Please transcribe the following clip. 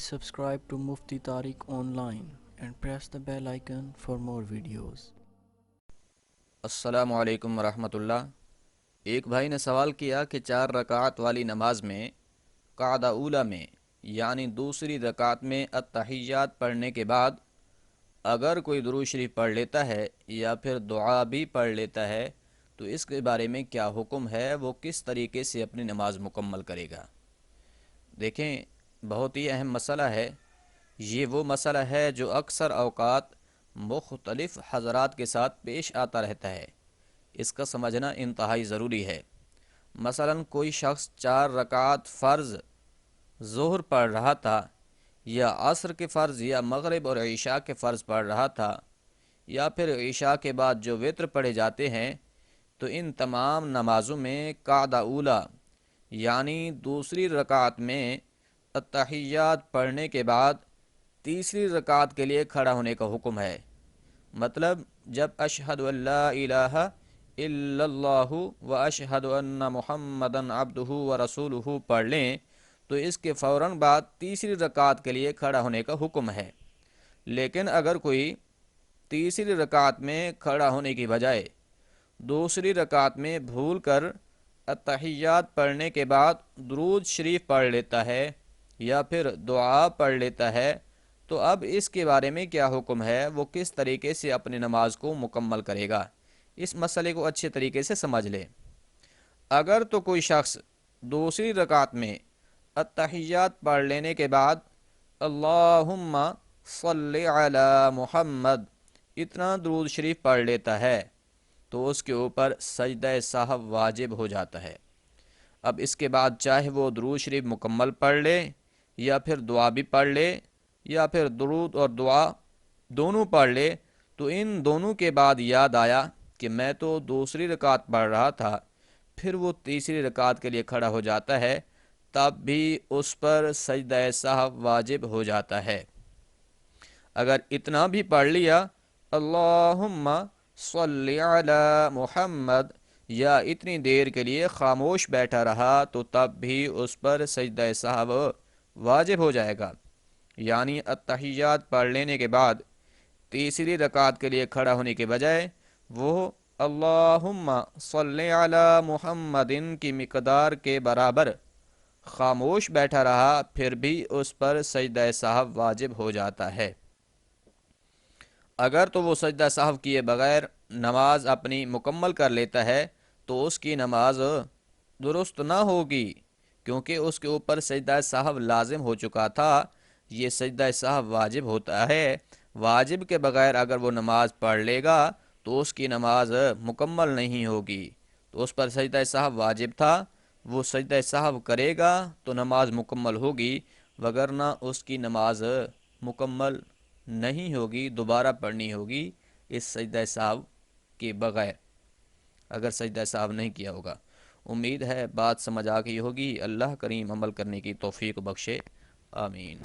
subscribe to Mufti Tariq Online and press the bell icon for more videos. السلام علیکم ورحمۃ اللہ۔ ایک بھائی نے سوال کیا کہ 4 رکعت والی نماز میں قعدہ اولیٰ میں یعنی دوسری رکعت میں التحیات پڑھنے کے بعد اگر کوئی درود شریف پڑھ لیتا ہے یا پھر دعا بھی پڑھ لیتا ہے تو اس کے بارے میں کیا حکم ہے، وہ کس طریقے سے اپنی نماز مکمل کرے گا؟ دیکھیں، بہت ہی اہم مسئلہ ہے۔ یہ وہ مسئلہ ہے جو اکثر اوقات مختلف حضرات کے ساتھ پیش آتا رہتا ہے۔ اس کا سمجھنا انتہائی ضروری ہے۔ مثلا کوئی شخص 4 رکعت فرض ظہر پڑھ رہا تھا، یا عصر کے فرض یا مغرب اور عشاء کے فرض پڑھ رہا تھا، یا پھر عشاء کے بعد جو وتر پڑھے جاتے ہیں، تو ان تمام نمازوں میں قعدہ اولیٰ یعنی دوسری رکعت میں التحیات پڑھنے کے بعد تیسری رکعت کے لیے کھڑا ہونے کا حکم ہے۔ مطلب جب اشہد ان لا الہ الا اللہ و اشہد ان محمدن عبدہ و رسولہ پڑھ لیں تو اس کے فوراً بعد تیسری رکعت کے لیے کھڑا ہونے کا حکم ہے۔ لیکن اگر کوئی تیسری رکعت میں کھڑا ہونے کی بجائے دوسری رکعت میں بھول کر التحیات پڑھنے کے بعد درود شریف پڑھ لیتا ہے یا پھر دعا پڑھ لیتا ہے تو اب اس کے بارے میں کیا حکم ہے، وہ کس طریقے سے اپنی نماز کو مکمل کرے گا؟ اس مسئلے کو اچھے طریقے سے سمجھ لے۔ اگر تو کوئی شخص دوسری رکعت میں التحیات پڑھ لینے کے بعد اللہم صلی علی محمد اتنا درود شریف پڑھ لیتا ہے تو اس کے اوپر سجدہ سہو واجب ہو جاتا ہے۔ اب اس کے بعد چاہے وہ درود شریف مکمل پڑھ لے یا پھر دعا بھی پڑھ لے یا پھر درود اور دعا دونوں پڑھ لے، تو ان دونوں کے بعد یاد آیا کہ میں تو دوسری رکعت پڑھ رہا تھا، پھر وہ تیسری رکعت کے لیے کھڑا ہو جاتا ہے، تب بھی اس پر سجدہ سہو واجب ہو جاتا ہے۔ اگر اتنا بھی پڑھ لیا اللہم صلی علی محمد یا اتنی دیر کے لیے خاموش بیٹھا رہا تو تب بھی اس پر سجدہ سہو واجب ہو جائے گا۔ یعنی التحیات پڑھ لینے کے بعد تیسری رکعت کے لیے کھڑا ہونے کے بجائے وہ اللہم صلی علی محمد کی مقدار کے برابر خاموش بیٹھا رہا، پھر بھی اس پر سجدہ سہو واجب ہو جاتا ہے۔ اگر تو وہ سجدہ سہو کیے بغیر نماز اپنی مکمل کر لیتا ہے تو اس کی نماز درست نہ ہوگی، کیونکہ اس کے اوپر سجدہ سہو لازم ہو چکا تھا۔ یہ سجدہ سہو واجب ہوتا ہے، واجب کے بغیر اگر وہ نماز پڑھ لے گا تو اس کی نماز مکمل نہیں ہوگی۔ تو اس پر سجدہ سہو واجب تھا، وہ سجدہ سہو کرے گا تو نماز مکمل ہوگی، وگرنہ اس کی نماز مکمل نہیں ہوگی، دوبارہ پڑھنی ہوگی اس سجدہ سہو کے بغیر، اگر سجدہ سہو نہیں کیا ہوگا۔ امید ہے بات سمجھ آ گئی ہوگی۔ اللہ کریم عمل کرنے کی توفیق بخشے، آمین۔